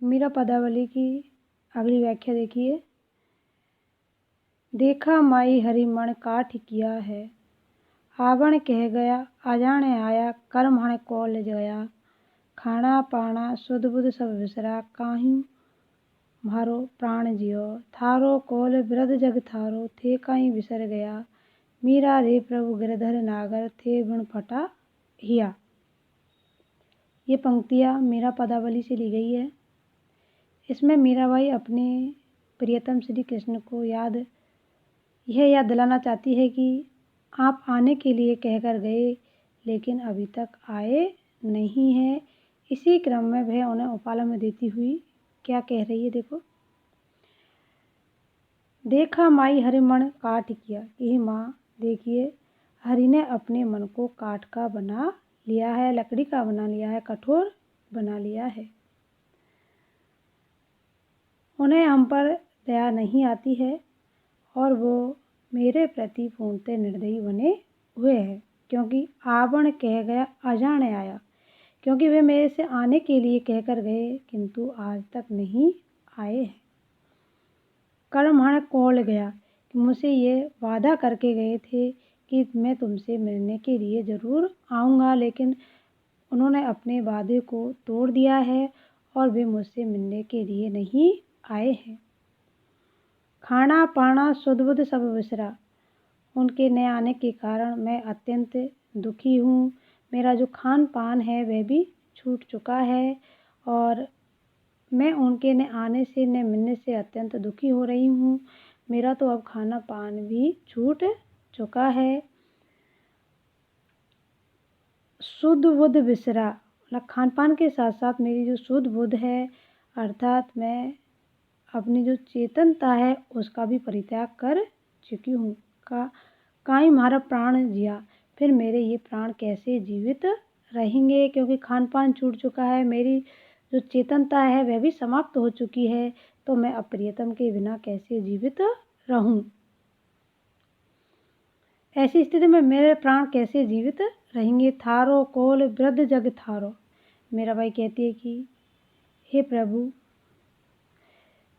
मीरा पदावली की अगली व्याख्या देखिए। देखा माई हरिमण काठ किया है, आवण कह गया अजाने आया, कर्म हण कौल गया, खाना पाना सुध बुध सब विसरा, काहू मारो प्राण जियो, थारो कौल वृद्ध जग थारो, थे काई विसर गया, मीरा रे प्रभु गिरधर नागर, थे गुण फटा हिया। ये पंक्तियाँ मीरा पदावली से ली गई है। इसमें मीराबाई अपने प्रियतम श्री कृष्ण को यह याद दिलाना चाहती है कि आप आने के लिए कहकर गए लेकिन अभी तक आए नहीं हैं। इसी क्रम में वह उन्हें उपाला में देती हुई क्या कह रही है, देखो। देखा माई हरि मन काठ किया, यही माँ देखिए हरि ने अपने मन को काठ का बना लिया है, लकड़ी का बना लिया है, कठोर बना लिया है। उन्हें हम पर दया नहीं आती है और वो मेरे प्रति पूर्णतः निर्दयी बने हुए हैं, क्योंकि आवण कह गया अजाने आया, क्योंकि वे मेरे से आने के लिए कहकर गए किंतु आज तक नहीं आए हैं। कर्म हण कौल गया, कि मुझसे ये वादा करके गए थे कि मैं तुमसे मिलने के लिए ज़रूर आऊँगा, लेकिन उन्होंने अपने वादे को तोड़ दिया है और वे मुझसे मिलने के लिए नहीं आए हैं। खाना पाना सुध बुध सब विसरा, उनके न आने के कारण मैं अत्यंत दुखी हूँ। मेरा जो खान पान है वह भी छूट चुका है और मैं उनके न आने से न मिलने से अत्यंत दुखी हो रही हूँ। मेरा तो अब खाना पान भी छूट चुका है। शुद्ध बुद्ध विसरा, मतलब खान पान के साथ साथ मेरी जो शुद्ध बुद्ध है अर्थात मैं अपनी जो चेतनता है उसका भी परित्याग कर चुकी हूँ। काई मारा प्राण जिया, फिर मेरे ये प्राण कैसे जीवित रहेंगे, क्योंकि खान पान छूट चुका है, मेरी जो चेतनता है वह भी समाप्त हो चुकी है, तो मैं अप्रियतम के बिना कैसे जीवित रहूं। ऐसी स्थिति में मेरे प्राण कैसे जीवित रहेंगे। थारो कोल वृद्ध जग थारो, मीराबाई कहती है कि हे प्रभु,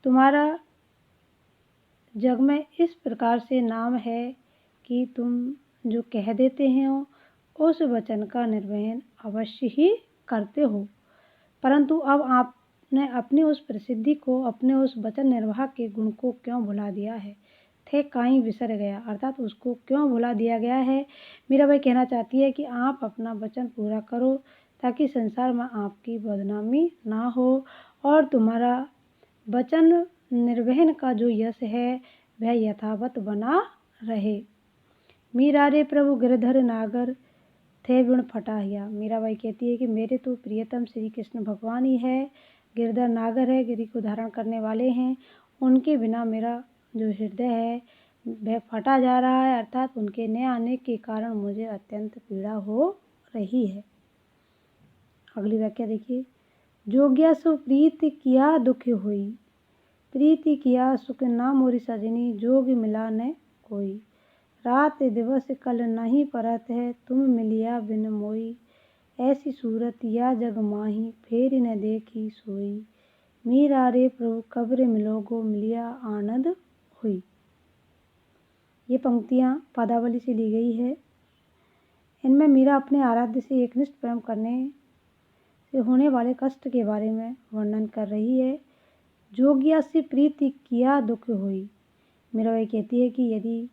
तुम्हारा जग में इस प्रकार से नाम है कि तुम जो कह देते हैं उस वचन का निर्वहन अवश्य ही करते हो, परंतु अब आपने अपनी उस प्रसिद्धि को, अपने उस वचन निर्वाह के गुण को क्यों भुला दिया है। थे काई विसर गया, अर्थात उसको क्यों भुला दिया गया है। मीराबाई कहना चाहती है कि आप अपना वचन पूरा करो ताकि संसार में आपकी बदनामी ना हो और तुम्हारा वचन निर्वहन का जो यश है वह यथावत बना रहे। मीरा रे प्रभु गिरधर नागर, थे गुण फटा हिया। मीराबाई कहती है कि मेरे तो प्रियतम श्री कृष्ण भगवान ही है, गिरधर नागर है, गिरि को धारण करने वाले हैं, उनके बिना मेरा जो हृदय है वह फटा जा रहा है, अर्थात उनके न आने के कारण मुझे अत्यंत पीड़ा हो रही है। अगली व्याख्या देखिए। जोग्या सु प्रीत किया दुख हुई, प्रीति किया सुख ना मोरी सजनी, जोग मिला न कोई, रात दिवस कल नहीं परत है, तुम मिलिया बिन मोई, ऐसी सूरत या जग माही, फेर न देखी सोई, मीरा रे प्रभु कब्र मिलोगो, मिलिया आनंद हुई। ये पंक्तियाँ पदावली से ली गई है। इनमें मीरा अपने आराध्य से एकनिष्ठ प्रेम करने से होने वाले कष्ट के बारे में वर्णन कर रही है। जोगिया से प्रीति किया दुख हुई, मीराबाई कहती है कि यदि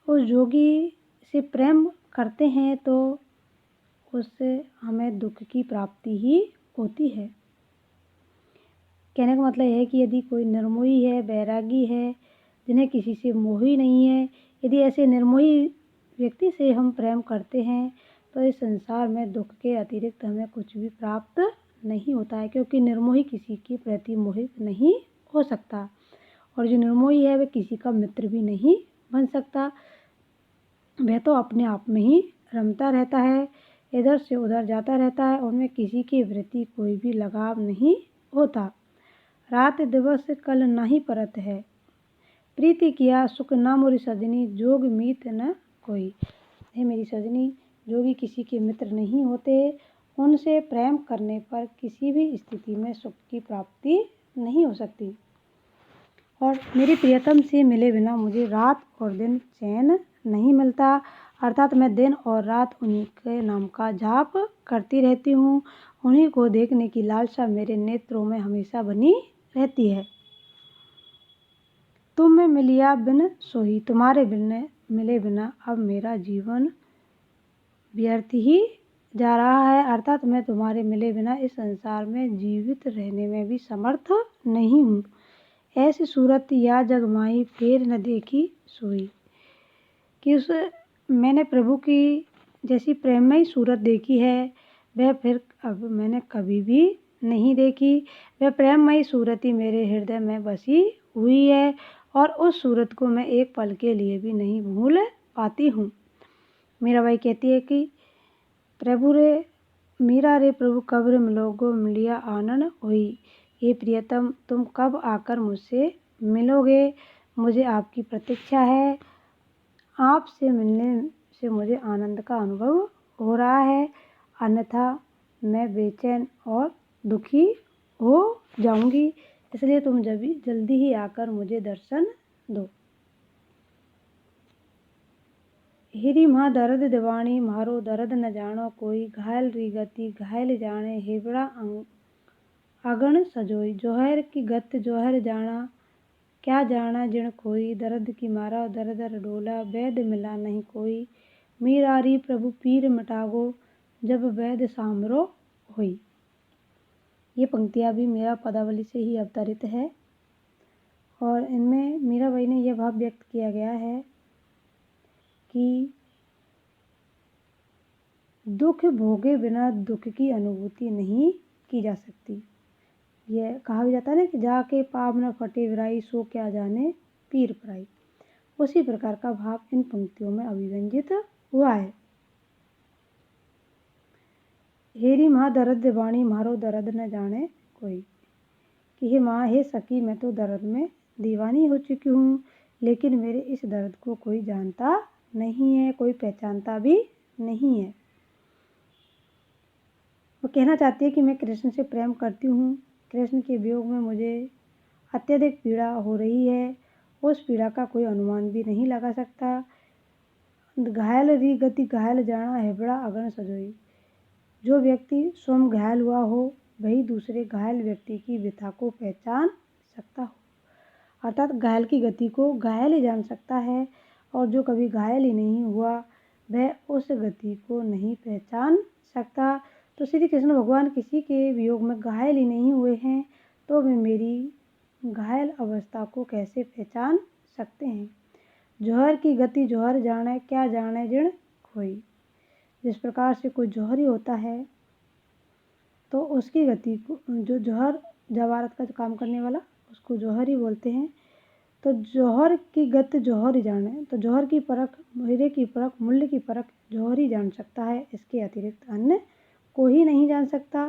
उस जोगी से प्रेम करते हैं तो उससे हमें दुख की प्राप्ति ही होती है। कहने का मतलब यह है कि यदि कोई निर्मोही है, बैरागी है, जिन्हें किसी से मोह ही नहीं है, यदि ऐसे निर्मोही व्यक्ति से हम प्रेम करते हैं तो इस संसार में दुख के अतिरिक्त हमें कुछ भी प्राप्त नहीं होता है, क्योंकि निर्मोही किसी के प्रति मोहित नहीं हो सकता और जो निर्मोही है वह किसी का मित्र भी नहीं बन सकता। वह तो अपने आप में ही रमता रहता है, इधर से उधर जाता रहता है, उनमें किसी के प्रति कोई भी लगाव नहीं होता। रात दिवस कल नहीं परत है, प्रीति किया सुख ना मोरी सजनी, जोग मीत न कोई। हे मेरी सजनी, जोगी किसी के मित्र नहीं होते उनसे प्रेम करने पर किसी भी स्थिति में सुख की प्राप्ति नहीं हो सकती। और मेरे प्रियतम से मिले बिना मुझे रात और दिन चैन नहीं मिलता, अर्थात मैं दिन और रात उन्हीं के नाम का जाप करती रहती हूँ। उन्हीं को देखने की लालसा मेरे नेत्रों में हमेशा बनी रहती है। तुम में मिलिया बिन सोई, तुम्हारे बिन मिले बिना अब मेरा जीवन व्यर्थ ही जा रहा है, अर्थात मैं तुम्हारे मिले बिना इस संसार में जीवित रहने में भी समर्थ नहीं हूँ। ऐसी सूरत या जगमाई फेर न देखी सोई, कि उस मैंने प्रभु की जैसी प्रेममयी सूरत देखी है वह फिर अब मैंने कभी भी नहीं देखी। वह प्रेममयी सूरत ही मेरे हृदय में बसी हुई है और उस सूरत को मैं एक पल के लिए भी नहीं भूल पाती हूँ। मीराबाई कहती है कि प्रभु रे मीरा रे प्रभु कब रे मिलोगो मिलिया आनंद हुई। हे प्रियतम, तुम कब आकर मुझसे मिलोगे? मुझे आपकी प्रतीक्षा है। आपसे मिलने से मुझे आनंद का अनुभव हो रहा है, अन्यथा मैं बेचैन और दुखी हो जाऊंगी। इसलिए तुम जल्दी ही आकर मुझे दर्शन दो। हेरी माँ दर्द दिवाणी मारो दर्द न जानो कोई, घायल री गति घायल जाने हेबड़ा अगण सजोई। जोहर की गत जोहर जाना क्या जाना जिण कोई, दर्द की मारा दर दर डोला वैद मिला नहीं कोई। मीरारी प्रभु पीर मिटागो जब वैद सामरो हुई। ये पंक्तियाँ भी मीरा पदावली से ही अवतरित है और इनमें मीराबाई ने यह भाव व्यक्त किया गया है कि दुख भोगे बिना दुख की अनुभूति नहीं की जा सकती। यह कहा भी जाता है ना कि जाके पाप न फटे विराई सो क्या जाने पीर पराई। उसी प्रकार का भाव इन पंक्तियों में अभिव्यंजित हुआ है। हेरी माँ दर्द वाणी मारो दर्द न जाने कोई, कि हे माँ हे सखी, मैं तो दर्द में दीवानी हो चुकी हूँ, लेकिन मेरे इस दर्द को कोई जानता नहीं है, कोई पहचानता भी नहीं है। वो कहना चाहती है कि मैं कृष्ण से प्रेम करती हूँ, कृष्ण के वियोग में मुझे अत्यधिक पीड़ा हो रही है, उस पीड़ा का कोई अनुमान भी नहीं लगा सकता। घायल री गति घायल जाना है बड़ा अगन सजोई। जो व्यक्ति स्वयं घायल हुआ हो वही दूसरे घायल व्यक्ति की व्यथा को पहचान सकता हो, अर्थात घायल की गति को घायल ही जान सकता है, और जो कभी घायल ही नहीं हुआ वह उस गति को नहीं पहचान सकता। तो श्री कृष्ण भगवान किसी के वियोग में घायल ही नहीं हुए हैं तो वे मेरी घायल अवस्था को कैसे पहचान सकते हैं। जौहर की गति जौहर जाने क्या जाने जिण खोई। जिस प्रकार से कोई जौहरी होता है तो उसकी गति को, जो जौहर जवारत का काम करने वाला, उसको जौहरी बोलते हैं। तो जौहर की गत जौहर ही जाने, तो जौहर की परख, हीरे की परख, मूल्य की परख जौहर ही जान सकता है, इसके अतिरिक्त अन्य कोई नहीं जान सकता।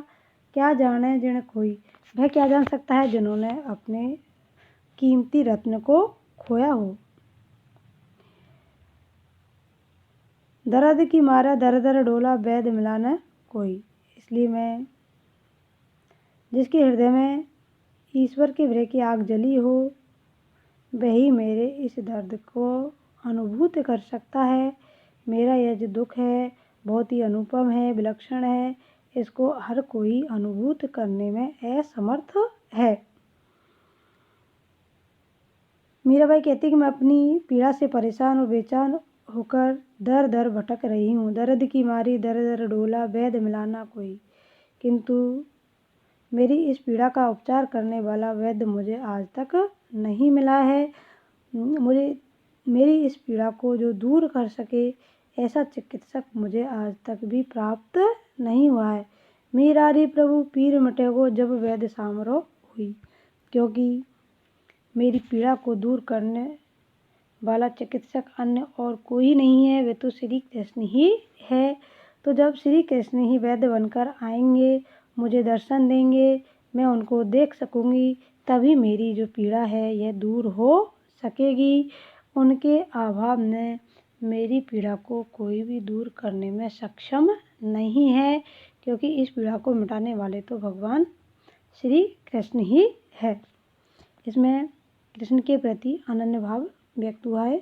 क्या जाने जिण खोई, वह क्या जान सकता है जिन्होंने अपने कीमती रत्न को खोया हो। दर्द की मारा दर दर डोला वैद मिला न कोई। इसलिए मैं जिसके हृदय में ईश्वर के विरह की आग जली हो वही मेरे इस दर्द को अनुभूत कर सकता है। मेरा यह जो दुख है बहुत ही अनुपम है, विलक्षण है, इसको हर कोई अनुभूत करने में असमर्थ है। मीराबाई कहती कि मैं अपनी पीड़ा से परेशान और बेचैन होकर दर दर भटक रही हूँ। दर्द की मारी दर दर डोला वैद मिलाना कोई, किंतु मेरी इस पीड़ा का उपचार करने वाला वैद्य मुझे आज तक नहीं मिला है। मुझे मेरी इस पीड़ा को जो दूर कर सके ऐसा चिकित्सक मुझे आज तक भी प्राप्त नहीं हुआ है। मीरारी प्रभु पीर मिटेगो जब वैद्य सामरो हुई, क्योंकि मेरी पीड़ा को दूर करने वाला चिकित्सक अन्य और कोई नहीं है, वे तो श्री कृष्ण ही है। तो जब श्री कृष्ण ही वैद्य बनकर आएंगे, मुझे दर्शन देंगे, मैं उनको देख सकूंगी, तभी मेरी जो पीड़ा है यह दूर हो सकेगी। उनके अभाव में मेरी पीड़ा को कोई भी दूर करने में सक्षम नहीं है, क्योंकि इस पीड़ा को मिटाने वाले तो भगवान श्री कृष्ण ही है। इसमें कृष्ण के प्रति अनन्य भाव व्यक्त हुआ है।